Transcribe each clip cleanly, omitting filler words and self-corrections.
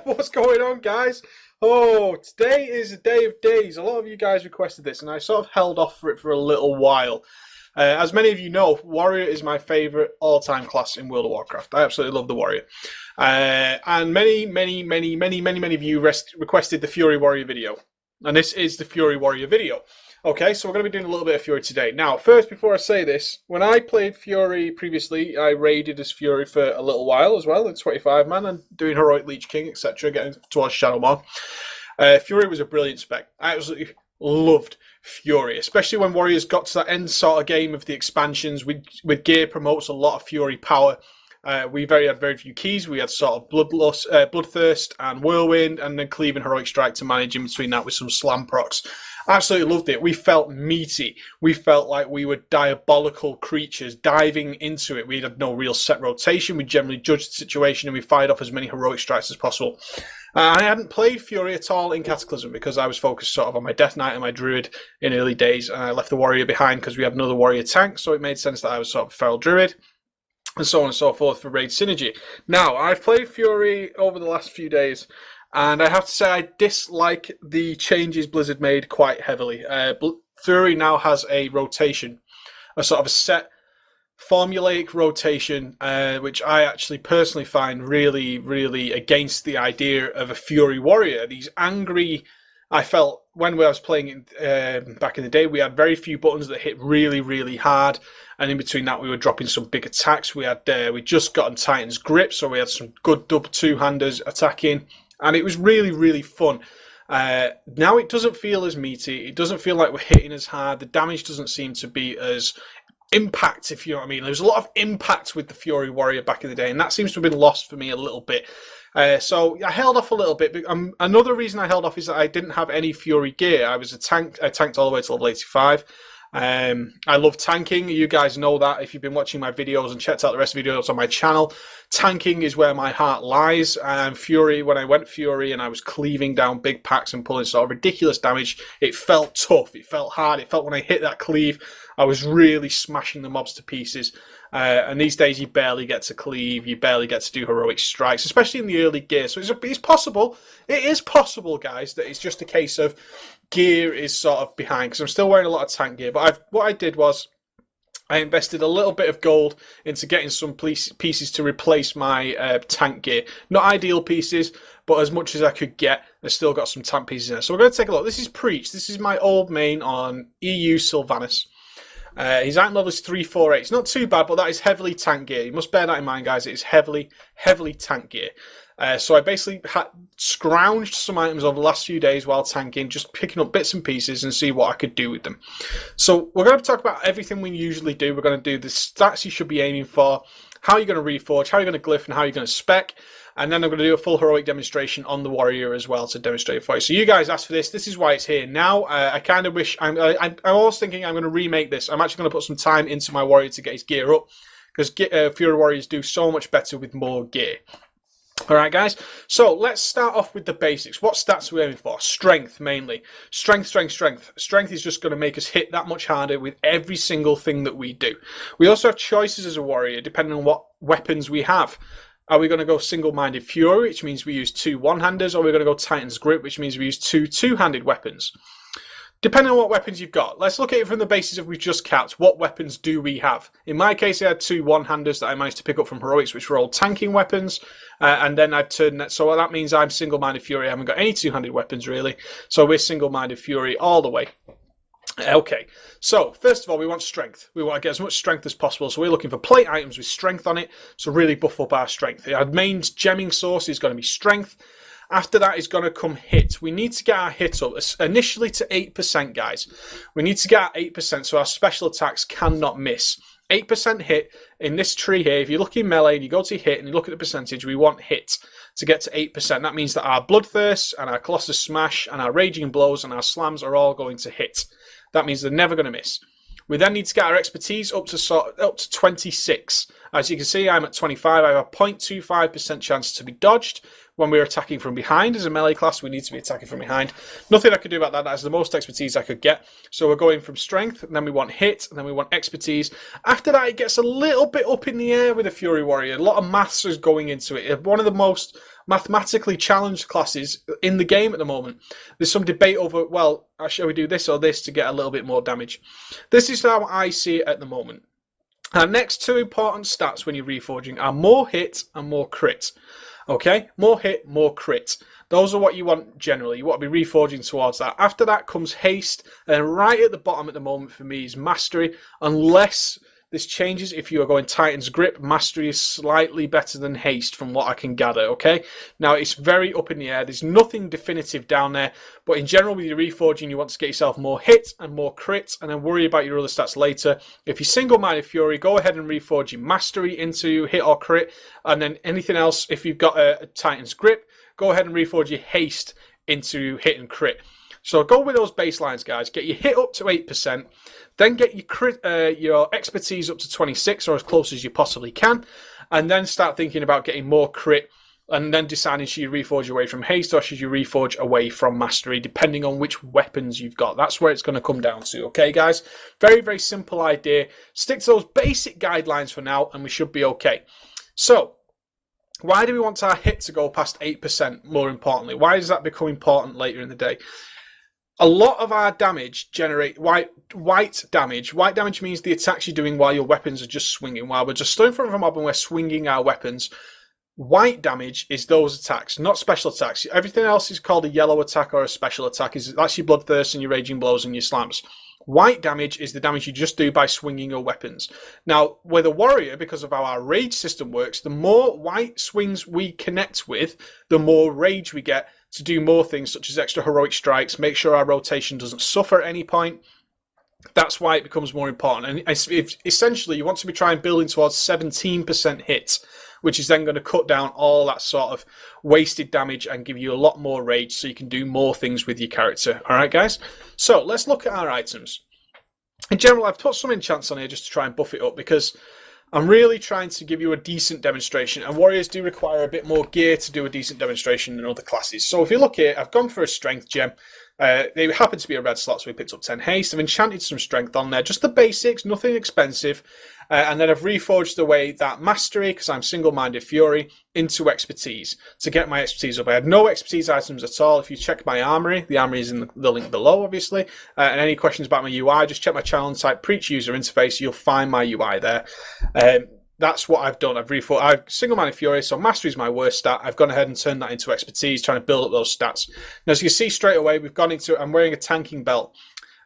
What's going on, guys? Oh, today is a day of days. A lot of you guys requested this, and I sort of held off for it for a little while. As many of you know, Warrior is my favourite all-time class in World of Warcraft. I absolutely love the Warrior. And many of you requested the Fury Warrior video. And this is the Fury Warrior video. Okay, so we're going to be doing a little bit of Fury today. Now, first, before I say this, when I played Fury previously, I raided as Fury for a little while as well, at 25-man, and doing Heroic Leech King, etc., getting towards Shadowmon. Fury was a brilliant spec. I absolutely loved Fury, especially when Warriors got to that end sort of game of the expansions. With gear promotes a lot of Fury power. We had very few keys. We had sort of Bloodthirst and Whirlwind, and then Cleave and Heroic Strike to manage in between that with some slam procs. Absolutely loved it. We felt meaty. We felt like we were diabolical creatures diving into it. We had no real set rotation. We generally judged the situation and we fired off as many Heroic Strikes as possible. I hadn't played Fury at all in Cataclysm because I was focused sort of on my Death Knight and my Druid in early days, and I left the Warrior behind because we had another Warrior tank, so it made sense that I was sort of a Feral Druid, and so on and so forth for raid synergy. Now, I've played Fury over the last few days, and I have to say I dislike the changes Blizzard made quite heavily. Fury now has a rotation, a sort of a set formulaic rotation, which I actually personally find really against the idea of a Fury Warrior. These angry, I felt when I was playing it back in the day, we had very few buttons that hit really hard, and in between that we were dropping some big attacks. We had we just gotten Titan's Grip, so we had some good double two-handers attacking, and it was really fun. Now it doesn't feel as meaty. It doesn't feel like we're hitting as hard. The damage doesn't seem to be as impact, if you know what I mean. There's a lot of impact with the Fury Warrior back in the day, and that seems to have been lost for me a little bit. So I held off a little bit. Another reason I held off is that I didn't have any Fury gear. I was a tank. I tanked all the way to level 85. I love tanking. You guys know that if you've been watching my videos and checked out the rest of the videos on my channel. Tanking is where my heart lies. And Fury, when I went Fury and I was cleaving down big packs and pulling sort of ridiculous damage, it felt tough. It felt hard. It felt when I hit that cleave, I was really smashing the mobs to pieces. And these days you barely get to cleave, you barely get to do heroic strikes, especially in the early gear. So it's possible, it is possible, guys, that it's just a case of gear is sort of behind, because I'm still wearing a lot of tank gear. But what I did was I invested a little bit of gold into getting some pieces to replace my tank gear. Not ideal pieces, but as much as I could get. I still got some tank pieces in there. So we're going to take a look. This is Preach. This is my old main on EU Sylvanas. His item level is 348. It's not too bad, but that is heavily tank gear. You must bear that in mind, guys. It is heavily tank gear. So I basically scrounged some items over the last few days while tanking, just picking up bits and pieces and see what I could do with them. So we're going to talk about everything we usually do. We're going to do the stats you should be aiming for, how you're going to reforge, how you're going to glyph, and how you're going to spec. And then I'm going to do a full heroic demonstration on the Warrior as well to demonstrate it for you. So you guys asked for this. This is why it's here now. I kind of wish... I'm always thinking I'm going to remake this. I'm actually going to put some time into my Warrior to get his gear up, because Fury Warriors do so much better with more gear. Alright, guys. So let's start off with the basics. What stats are we aiming for? Strength, mainly. Strength. Strength is just going to make us hit that much harder with every single thing that we do. We also have choices as a Warrior, depending on what weapons we have. Are we going to go single-minded Fury, which means we use 2 one-handers, or are we going to go Titan's Grip, which means we use 2 two-handed weapons? Depending on what weapons you've got. Let's look at it from the basis of we've just capped. What weapons do we have? In my case, I had 2 one-handers that I managed to pick up from Heroics, which were all tanking weapons. And then I've turned that. So that means I'm single-minded Fury. I haven't got any two-handed weapons, really. So we're single-minded Fury all the way. Okay, so first of all, we want strength. We want to get as much strength as possible. So we're looking for plate items with strength on it to really buff up our strength. Our main gemming source is going to be strength. After that is going to come hit. We need to get our hit up initially to 8%, guys. We need to get our 8% so our special attacks cannot miss. 8% hit in this tree here. If you look in melee and you go to hit and you look at the percentage, we want hit to get to 8%. That means that our Bloodthirst and our Colossus Smash and our Raging Blows and our Slams are all going to hit. That means they're never going to miss. We then need to get our expertise up to 26. As you can see, I'm at 25. I have a 0.25% chance to be dodged. When we're attacking from behind as a melee class, we need to be attacking from behind. Nothing I could do about that. That's the most expertise I could get. So we're going from strength, and then we want hit, and then we want expertise. After that, it gets a little bit up in the air with a Fury Warrior. A lot of maths is going into it. One of the most mathematically challenged classes in the game at the moment. There's some debate over, well, shall we do this or this to get a little bit more damage? This is how I see it at the moment. Our next two important stats when you're reforging are more hit and more crit. Okay, more hit, more crit. Those are what you want generally. You want to be reforging towards that. After that comes haste, and right at the bottom at the moment for me is mastery. Unless this changes, if you are going Titan's Grip, mastery is slightly better than haste from what I can gather, okay? Now, it's very up in the air. There's nothing definitive down there, but in general, with your reforging, you want to get yourself more hit and more crit, and then worry about your other stats later. If you're single-minded Fury, go ahead and reforge your mastery into hit or crit, and then anything else, if you've got a Titan's Grip, go ahead and reforge your haste into hit and crit. So go with those baselines, guys. Get your hit up to 8%, then get your crit, your expertise up to 26, or as close as you possibly can, and then start thinking about getting more crit, and then deciding should you reforge away from haste or should you reforge away from mastery, depending on which weapons you've got. That's where it's going to come down to, okay, guys? Very, very simple idea. Stick to those basic guidelines for now, and we should be okay. So, why do we want our hit to go past 8%, more importantly? Why does that become important later in the day? A lot of our damage generate white damage. White damage means the attacks you're doing while your weapons are just swinging. While we're just stood in front of a mob and we're swinging our weapons, white damage is those attacks, not special attacks. Everything else is called a yellow attack or a special attack. That's your bloodthirst and your raging blows and your slams. White damage is the damage you just do by swinging your weapons. Now, with a warrior, because of how our rage system works, the more white swings we connect with, the more rage we get to do more things, such as extra heroic strikes, make sure our rotation doesn't suffer at any point. That's why it becomes more important. And essentially, you want to be trying building towards 17% hits, which is then going to cut down all that sort of wasted damage and give you a lot more rage so you can do more things with your character. All right, guys? So let's look at our items. In general, I've put some enchants on here just to try and buff it up because I'm really trying to give you a decent demonstration, and warriors do require a bit more gear to do a decent demonstration than other classes. So if you look here, I've gone for a strength gem. They happen to be a red slot, so we picked up 10 haste. I've enchanted some strength on there, just the basics, nothing expensive. And then I've reforged away that mastery, because I'm single-minded Fury, into expertise to get my expertise up. I had no expertise items at all. If you check my armory, the armory is in the link below, obviously. And any questions about my UI, just check my channel and type Preach User Interface. You'll find my UI there. That's what I've done. I've single-minded Fury, so mastery is my worst stat. I've gone ahead and turned that into expertise, trying to build up those stats. Now, as you can see straight away, we've gone into it. I'm wearing a tanking belt.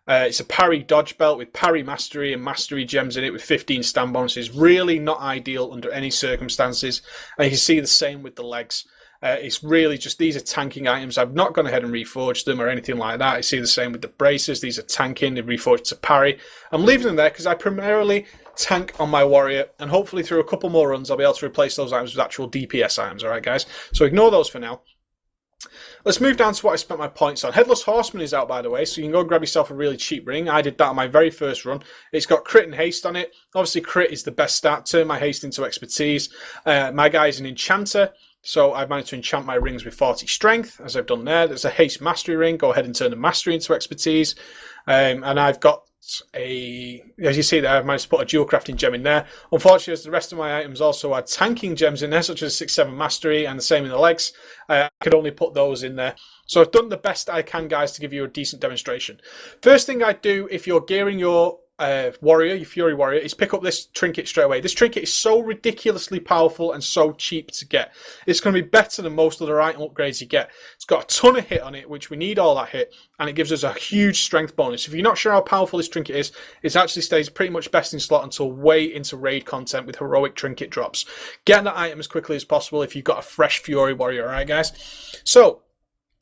It's a parry dodge belt with parry mastery and mastery gems in it with 15 stand bonuses. Really not ideal under any circumstances. And you can see the same with the legs. It's really just, these are tanking items. I've not gone ahead and reforged them or anything like that. I see the same with the braces. These are tanking. They're reforged to parry. I'm leaving them there because I primarily tank on my warrior, and hopefully through a couple more runs I'll be able to replace those items with actual DPS items. Alright, guys? So ignore those for now. Let's move down to what I spent my points on. Headless Horseman is out, by the way, so you can go and grab yourself a really cheap ring. I did that on my very first run. It's got crit and haste on it. Obviously, crit is the best stat. Turn my haste into expertise. My guy is an enchanter, so I've managed to enchant my rings with 40 strength, as I've done there. There's a haste mastery ring. Go ahead and turn the mastery into expertise. And I've got as you see there, I've managed to put a dual crafting gem in there. Unfortunately, as the rest of my items also had tanking gems in there, such as 6-7 mastery and the same in the legs, I could only put those in there. So I've done the best I can, guys, to give you a decent demonstration. First thing I do if you're gearing your warrior, your Fury warrior, is pick up this trinket straight away. This trinket is so ridiculously powerful and so cheap to get. It's going to be better than most other item upgrades you get. It's got a ton of hit on it, which we need all that hit, and it gives us a huge strength bonus. If you're not sure how powerful this trinket is, it actually stays pretty much best in slot until way into raid content with heroic trinket drops. Get that item as quickly as possible if you've got a fresh Fury warrior, alright, guys? So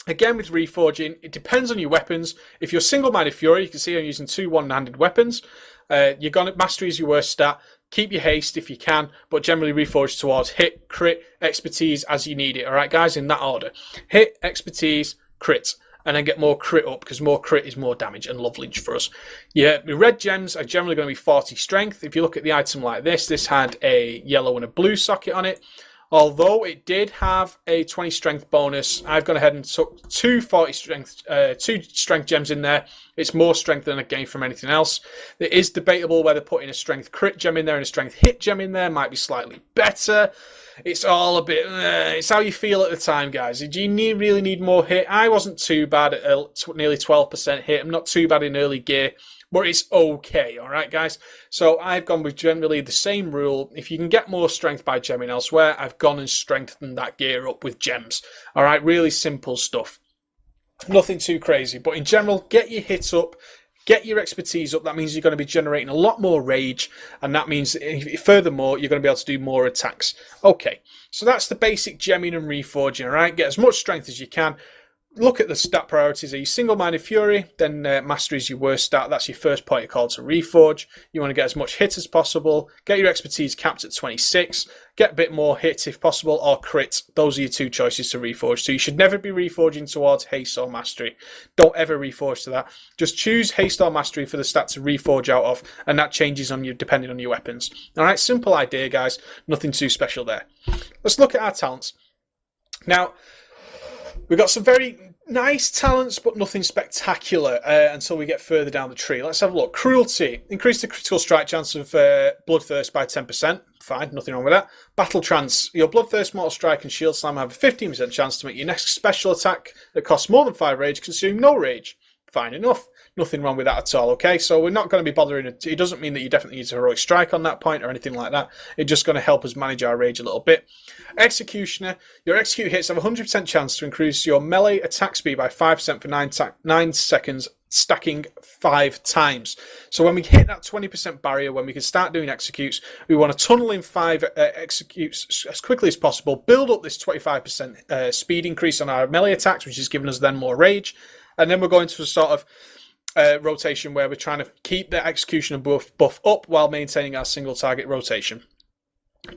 again, with reforging, it depends on your weapons. If you're single-minded Fury, you can see I'm using 2 one-handed weapons. You're gonna mastery is your worst stat. Keep your haste if you can, but generally reforge towards hit, crit, expertise as you need it. All right, guys, in that order: hit, expertise, crit, and then get more crit up because more crit is more damage and love leech for us. Yeah, the red gems are generally going to be 40 strength. If you look at the item like this, this had a yellow and a blue socket on it. Although it did have a 20 strength bonus, I've gone ahead and took two strength gems in there. It's more strength than I gain from anything else. It is debatable whether putting a strength crit gem in there and a strength hit gem in there might be slightly better. It's all a bit, it's how you feel at the time, guys. Do you really need more hit? I wasn't too bad at nearly 12% hit. I'm not too bad in early gear, but it's okay, all right, guys? So I've gone with generally the same rule. If you can get more strength by gemming elsewhere, I've gone and strengthened that gear up with gems, all right? Really simple stuff. Nothing too crazy, but in general, get your hits up, get your expertise up. That means you're going to be generating a lot more rage, and that means, furthermore, you're going to be able to do more attacks. Okay, so that's the basic gemming and reforging, all right? Get as much strength as you can. Look at the stat priorities. Are you single-minded fury? Then mastery is your worst stat. That's your first point of call to reforge. You want to get as much hit as possible. Get your expertise capped at 26. Get a bit more hit if possible, or crit. Those are your two choices to reforge. So you should never be reforging towards haste or mastery. Don't ever reforge to that. Just choose haste or mastery for the stat to reforge out of, and that changes on you depending on your weapons. All right, simple idea, guys. Nothing too special there. Let's look at our talents. Now, we've got some very nice talents, but nothing spectacular until we get further down the tree. Let's have a look. Cruelty. Increase the critical strike chance of Bloodthirst by 10%. Fine, nothing wrong with that. Battle Trance. Your Bloodthirst, Mortal Strike, and Shield Slam have a 15% chance to make your next special attack that costs more than 5 rage consume no rage. Fine enough. Nothing wrong with that at all, okay? So we're not going to be bothering. It doesn't mean that you definitely need a heroic strike on that point or anything like that. It's just going to help us manage our rage a little bit. Executioner. Your execute hits have a 100% chance to increase your melee attack speed by 5% for 9 seconds, stacking 5 times. So when we hit that 20% barrier, when we can start doing executes, we want to tunnel in 5 executes as quickly as possible, build up this 25% speed increase on our melee attacks, which is giving us then more rage. And then we're going to a sort of rotation where we're trying to keep the execution and buff up while maintaining our single target rotation.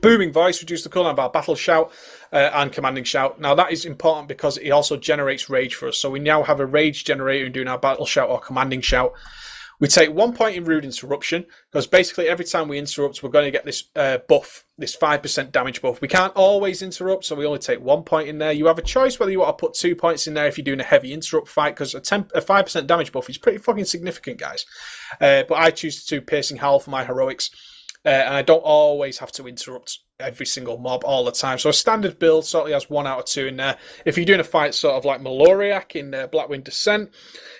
Booming Voice, reduce the cooldown of our Battle Shout and Commanding Shout. Now that is important because it also generates rage for us. So we now have a rage generator in doing our Battle Shout or Commanding Shout. We take 1 point in Rude Interruption because basically every time we interrupt, we're going to get this buff, this 5% damage buff. We can't always interrupt, so we only take 1 point in there. You have a choice whether you want to put 2 points in there if you're doing a heavy interrupt fight, because a 5% damage buff is pretty fucking significant, guys. But I choose to do Piercing Howl for my heroics, and I don't always have to interrupt every single mob all the time. So a standard build certainly has 1 out of 2 in there. If you're doing a fight sort of like Maloriak in Blackwind Descent,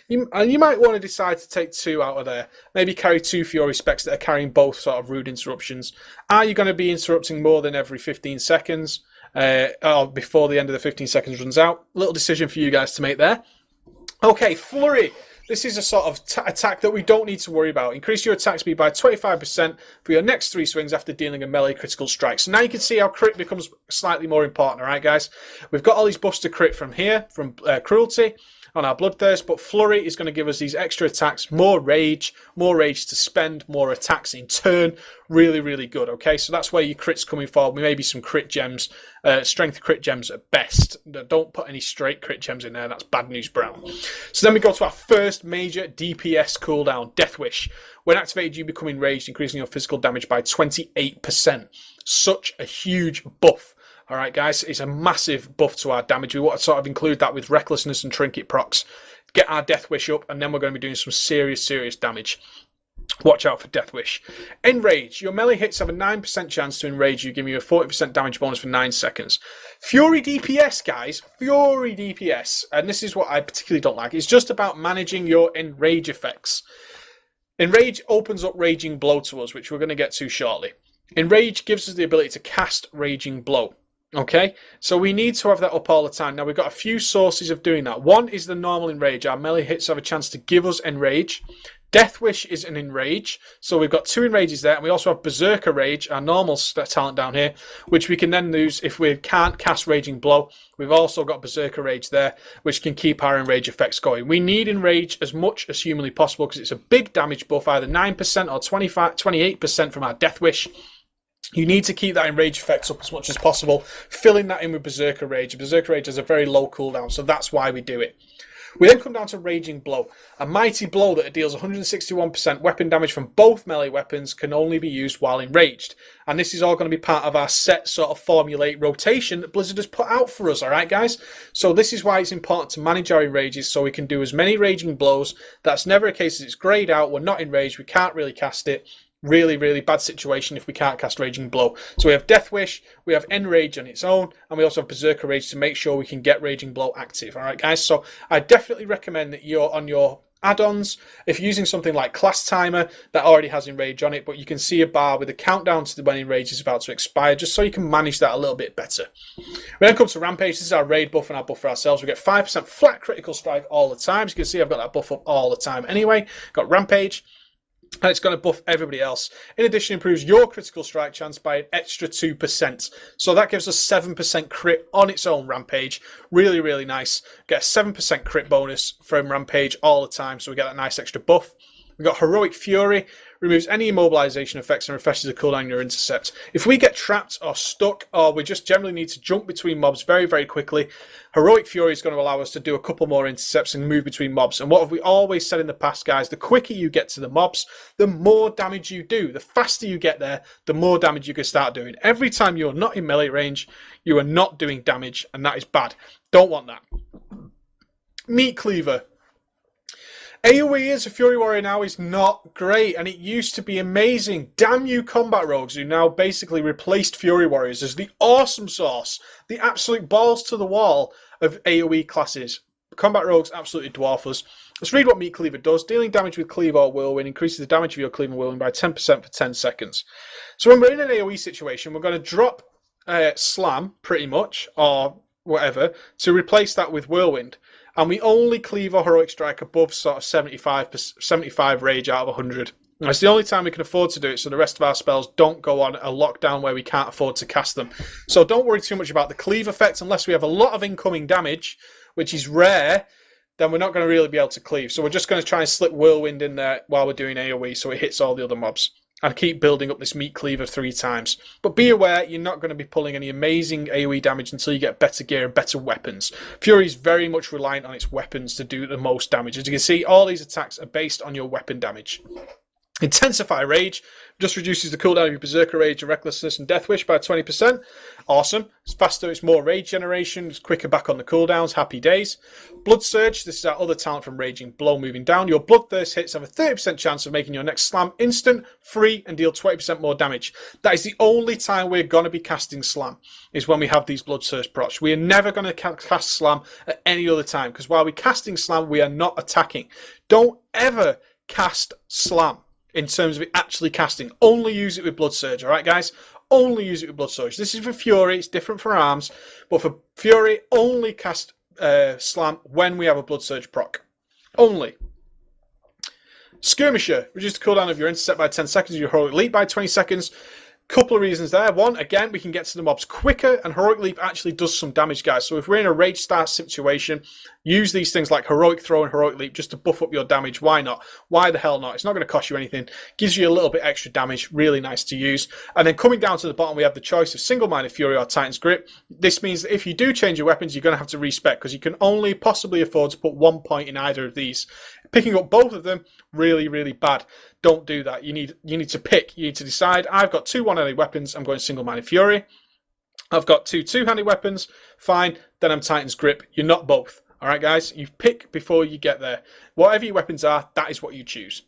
you might want to decide to take 2 out of there. Maybe carry 2 Fury specs that are carrying both sort of rude interruptions. Are you going to be interrupting more than every 15 seconds or before the end of the 15 seconds runs out? Little decision for you guys to make there. Okay, Flurry. This is a sort of attack that we don't need to worry about. Increase your attack speed by 25% for your next 3 swings after dealing a melee critical strike. So now you can see how crit becomes slightly more important, all right, guys? We've got all these buffs to crit from here, from Cruelty on our Bloodthirst, but Flurry is going to give us these extra attacks, more rage to spend, more attacks in turn. Really, really good, okay? So that's where your crit's coming forward. Maybe some crit gems, strength crit gems at best. Don't put any straight crit gems in there. That's bad news brown. So then we go to our first major DPS cooldown, Death Wish. When activated, you become enraged, increasing your physical damage by 28%. Such a huge buff. All right, guys, it's a massive buff to our damage. We want to sort of include that with Recklessness and Trinket procs. Get our Death Wish up, and then we're going to be doing some serious damage. Watch out for Death Wish. Enrage. Your melee hits have a 9% chance to enrage you, giving you a 40% damage bonus for 9 seconds. Fury DPS, guys. Fury DPS. And this is what I particularly don't like. It's just about managing your enrage effects. Enrage opens up Raging Blow to us, which we're going to get to shortly. Enrage gives us the ability to cast Raging Blow. Okay, so we need to have that up all the time. Now, we've got a few sources of doing that. One is the normal Enrage. Our melee hits have a chance to give us Enrage. Death Wish is an Enrage. So we've got 2 Enrages there. And we also have Berserker Rage, our normal talent down here, which we can then use if we can't cast Raging Blow. We've also got Berserker Rage there, which can keep our Enrage effects going. We need Enrage as much as humanly possible because it's a big damage buff, either 9% or 28% from our Death Wish. You need to keep that Enrage effects up as much as possible, filling that in with Berserker Rage. Berserker Rage has a very low cooldown, so that's why we do it. We then come down to Raging Blow. A mighty blow that deals 161% weapon damage from both melee weapons can only be used while enraged. And this is all going to be part of our set sort of formulate rotation that Blizzard has put out for us, alright guys? So this is why it's important to manage our enrages so we can do as many Raging Blows. That's never a case that it's grayed out, we're not enraged, we can't really cast it. Really, really bad situation if we can't cast Raging Blow. So we have Death Wish, we have Enrage on its own, and we also have Berserker Rage to make sure we can get Raging Blow active. Alright guys, so I definitely recommend that you're on your add-ons, if you're using something like Class Timer that already has Enrage on it, but you can see a bar with a countdown to when Enrage is about to expire, just so you can manage that a little bit better. When it comes to Rampage, this is our raid buff and our buff for ourselves. We get 5% flat critical strike all the time. As you can see, I've got that buff up all the time anyway. Got Rampage, and it's going to buff everybody else. In addition, it improves your critical strike chance by an extra 2%. So that gives us 7% crit on its own Rampage. Really, really nice. Get a 7% crit bonus from Rampage all the time, so we get that nice extra buff. We've got Heroic Fury, removes any immobilization effects and refreshes the cooldown on your intercept. If we get trapped or stuck, or we just generally need to jump between mobs very, very quickly, Heroic Fury is going to allow us to do a couple more intercepts and move between mobs. And what have we always said in the past, guys? The quicker you get to the mobs, the more damage you do. The faster you get there, the more damage you can start doing. Every time you're not in melee range, you are not doing damage, and that is bad. Don't want that. Meat Cleaver. AoE as a Fury Warrior now is not great, and it used to be amazing. Damn you combat rogues who now basically replaced Fury Warriors as the awesome source, the absolute balls to the wall of AoE classes. Combat rogues absolutely dwarf us. Let's read what Meat Cleaver does. Dealing damage with Cleave or Whirlwind increases the damage of your Cleave and Whirlwind by 10% for 10 seconds. So when we're in an AoE situation, we're going to drop Slam, pretty much, or whatever, to replace that with Whirlwind. And we only cleave or Heroic Strike above sort of 75 rage out of 100. And it's the only time we can afford to do it, so the rest of our spells don't go on a lockdown where we can't afford to cast them. So don't worry too much about the cleave effect unless we have a lot of incoming damage, which is rare, then we're not going to really be able to cleave. So we're just going to try and slip Whirlwind in there while we're doing AoE so it hits all the other mobs. And keep building up this Meat Cleaver 3 times. But be aware, you're not going to be pulling any amazing AoE damage until you get better gear and better weapons. Fury is very much reliant on its weapons to do the most damage. As you can see, all these attacks are based on your weapon damage. Intensify Rage just reduces the cooldown of your Berserker Rage and Recklessness and Death Wish by 20%. Awesome. It's faster, it's more rage generation, it's quicker back on the cooldowns. Happy days. Blood Surge, this is our other talent from Raging Blow moving down. Your Bloodthirst hits have a 30% chance of making your next slam instant, free, and deal 20% more damage. That is the only time we're going to be casting Slam, is when we have these Blood Surge procs. We are never going to cast Slam at any other time, because while we're casting Slam, we are not attacking. Don't ever cast Slam. In terms of it actually casting, only use it with Blood Surge, alright guys? Only use it with Blood Surge. This is for Fury, it's different for Arms, but for Fury, only cast Slam when we have a Blood Surge proc. Only. Skirmisher, reduce the cooldown of your intercept by 10 seconds, your Heroic Leap by 20 seconds. Couple of reasons there. One, again, we can get to the mobs quicker, and Heroic Leap actually does some damage, guys. So if we're in a rage start situation, use these things like Heroic Throw and Heroic Leap just to buff up your damage. Why not? Why the hell not? It's not going to cost you anything. Gives you a little bit extra damage. Really nice to use. And then coming down to the bottom, we have the choice of Single-Minded Fury or Titan's Grip. This means that if you do change your weapons, you're going to have to respec, because you can only possibly afford to put 1 point in either of these. Picking up both of them, really, really bad. Don't do that. You need to pick. You need to decide. I've got 2 one-handed weapons. I'm going Single-Minded Fury. I've got 2 two-handed weapons. Fine. Then I'm Titan's Grip. You're not both. All right, guys? You pick before you get there. Whatever your weapons are, that is what you choose.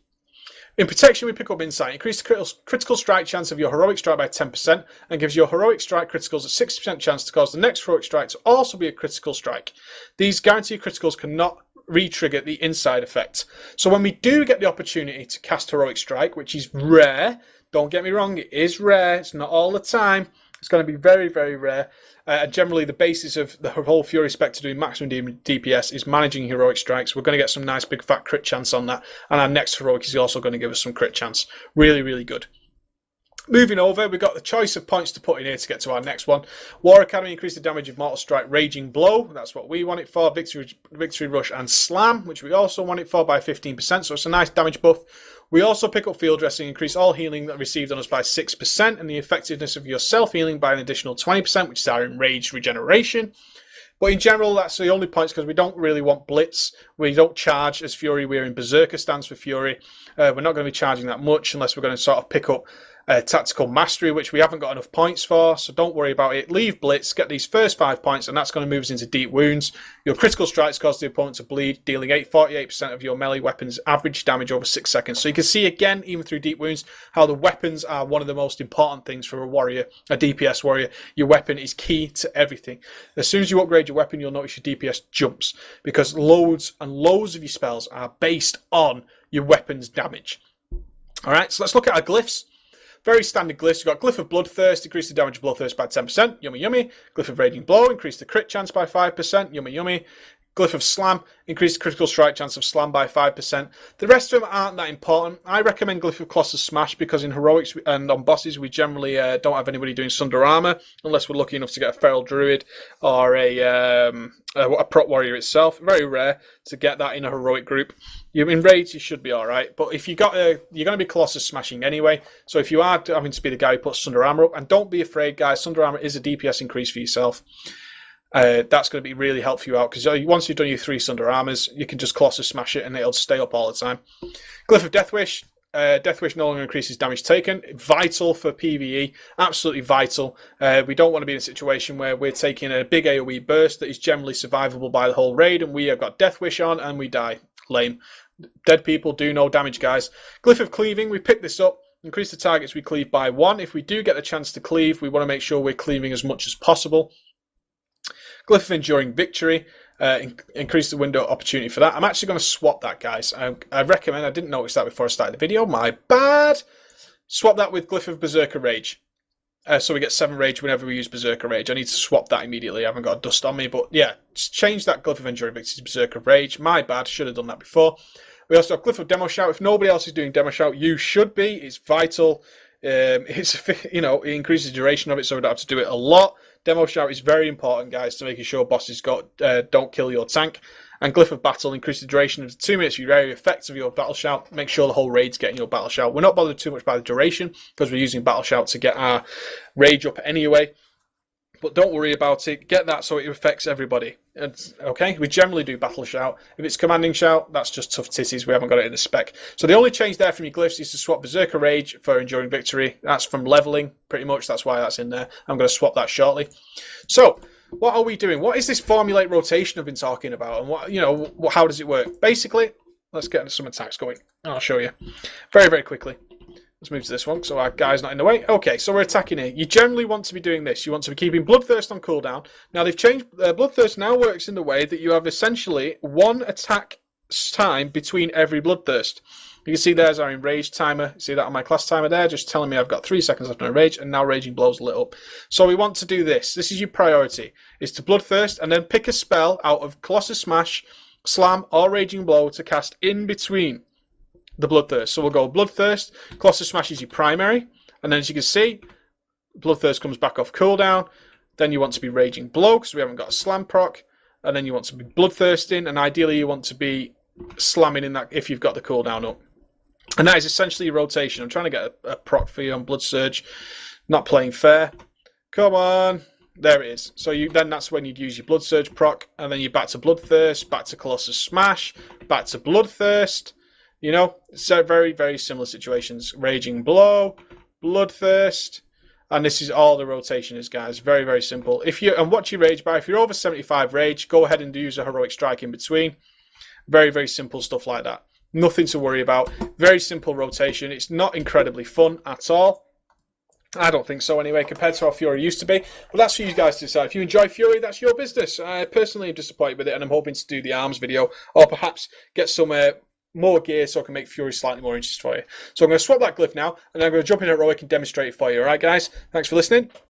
In Protection, we pick up Insight. Increase the critical strike chance of your Heroic Strike by 10% and gives your Heroic Strike criticals a 60% chance to cause the next Heroic Strike to also be a critical strike. These guaranteed criticals cannot re-trigger the inside effect. So when we do get the opportunity to cast Heroic Strike, which is rare, don't get me wrong, it is rare, it's not all the time, it's going to be very, very rare. Generally, the basis of the whole Fury Spectre doing maximum DPS is managing Heroic Strikes. We're going to get some nice big fat crit chance on that, and our next Heroic is also going to give us some crit chance. Really, really good. Moving over, we've got the choice of points to put in here to get to our next one. War Academy, increase the damage of Mortal Strike, Raging Blow. That's what we want it for. Victory Rush and Slam, which we also want it for by 15%. So it's a nice damage buff. We also pick up Field Dressing, increase all healing that received on us by 6%, and the effectiveness of your self-healing by an additional 20%, which is our Enraged regeneration. But in general, that's the only points because we don't really want Blitz. We don't charge as Fury. We're in Berserker stance for Fury. We're not going to be charging that much unless we're going to sort of pick up Tactical Mastery, which we haven't got enough points for, so don't worry about it. Leave Blitz, get these first 5 points, and that's going to move us into Deep Wounds. Your critical strikes cause the opponent to bleed, dealing 48% of your melee weapons average damage over 6 seconds. So you can see again, even through Deep Wounds, how the weapons are one of the most important things for a warrior, a DPS warrior. Your weapon is key to everything. As soon as you upgrade your weapon, you'll notice your DPS jumps, because loads and loads of your spells are based on your weapon's damage. Alright, so let's look at our glyphs. Very standard glyphs. You've got Glyph of Bloodthirst, increase the damage of Bloodthirst by 10%. Yummy, yummy. Glyph of Raging Blow, increase the crit chance by 5%. Yummy, yummy. Glyph of Slam, increase the critical strike chance of Slam by 5%. The rest of them aren't that important. I recommend Glyph of Colossus Smash because in heroics and on bosses we generally don't have anybody doing Sunder Armor unless we're lucky enough to get a Feral Druid or a Proc Warrior itself. Very rare to get that in a heroic group. You Enrage, you should be alright, but if you're going to be Colossus Smashing anyway, so if you are having to be the guy who puts Sunder Armor up, and don't be afraid guys, Sunder Armor is a DPS increase for yourself. That's going to be really helpful you out, because once you've done your 3 Sunder Armors, you can just Colossus Smash it and it'll stay up all the time. Glyph of Death Wish. Death Wish no longer increases damage taken. Vital for PvE. Absolutely vital. We don't want to be in a situation where we're taking a big AoE burst that is generally survivable by the whole raid and we have got Death Wish on and we die. Lame. Dead people do no damage, guys. Glyph of Cleaving. We pick this up. Increase the targets we cleave by 1. If we do get the chance to cleave, we want to make sure we're cleaving as much as possible. Glyph of Enduring Victory, increase the window opportunity for that. I'm actually going to swap that, guys. I recommend, I didn't notice that before I started the video, my bad. Swap that with Glyph of Berserker Rage. So we get 7 Rage whenever we use Berserker Rage. I need to swap that immediately, I haven't got dust on me, but yeah, just change that Glyph of Enduring Victory to Berserker Rage. My bad, should have done that before. We also have Glyph of Demo Shout. If nobody else is doing Demo Shout, you should be. It's vital. It increases the duration of it so we don't have to do it a lot. Demo Shout is very important, guys, to making sure bosses don't kill your tank. And Glyph of Battle, increase the duration of 2 minutes, your area effects of your Battle Shout. Make sure the whole raid's getting your Battle Shout. We're not bothered too much by the duration because we're using Battle Shout to get our rage up anyway. But don't worry about it. Get that so it affects everybody. Okay? We generally do Battle Shout. If it's Commanding Shout, that's just tough titties. We haven't got it in the spec. So the only change there from your glyphs is to swap Berserker Rage for Enduring Victory. That's from leveling, pretty much. That's why that's in there. I'm going to swap that shortly. So, what are we doing? What is this formulate rotation I've been talking about? And what, how does it work? Basically, let's get into some attacks going. I'll show you very, very quickly. Let's move to this one, so our guy's not in the way. Okay, so we're attacking here. You generally want to be doing this. You want to be keeping Bloodthirst on cooldown. Now, they've changed... Bloodthirst now works in the way that you have essentially 1 attack time between every Bloodthirst. You can see there's our Enrage timer. See that on my class timer there? Just telling me I've got 3 seconds left on Enrage, and now Raging Blow's lit up. So we want to do this. This is your priority. Is to Bloodthirst, and then pick a spell out of Colossus Smash, Slam, or Raging Blow to cast in between the Bloodthirst. So we'll go Bloodthirst, Colossus Smash is your primary, and then as you can see, Bloodthirst comes back off cooldown. Then you want to be Raging Blow because we haven't got a Slam proc, and then you want to be Bloodthirsting, and ideally you want to be slamming in that if you've got the cooldown up. And that is essentially your rotation. I'm trying to get a proc for you on Blood Surge. Not playing fair. Come on. There it is. So then that's when you'd use your Blood Surge proc, and then you're back to Bloodthirst, back to Colossus Smash, back to Bloodthirst. You know, so very, very similar situations. Raging Blow, Bloodthirst, and this is all the rotation is, guys. Very, very simple. And what you rage by, if you're over 75 rage, go ahead and use a heroic strike in between. Very, very simple stuff like that. Nothing to worry about. Very simple rotation. It's not incredibly fun at all. I don't think so anyway, compared to how Fury used to be. But that's for you guys to decide. If you enjoy Fury, that's your business. I personally am disappointed with it, and I'm hoping to do the arms video, or perhaps get some more gear so I can make Fury slightly more interesting for you. So I'm going to swap that glyph now, and I'm going to jump in heroic and demonstrate it for you. Alright guys, thanks for listening.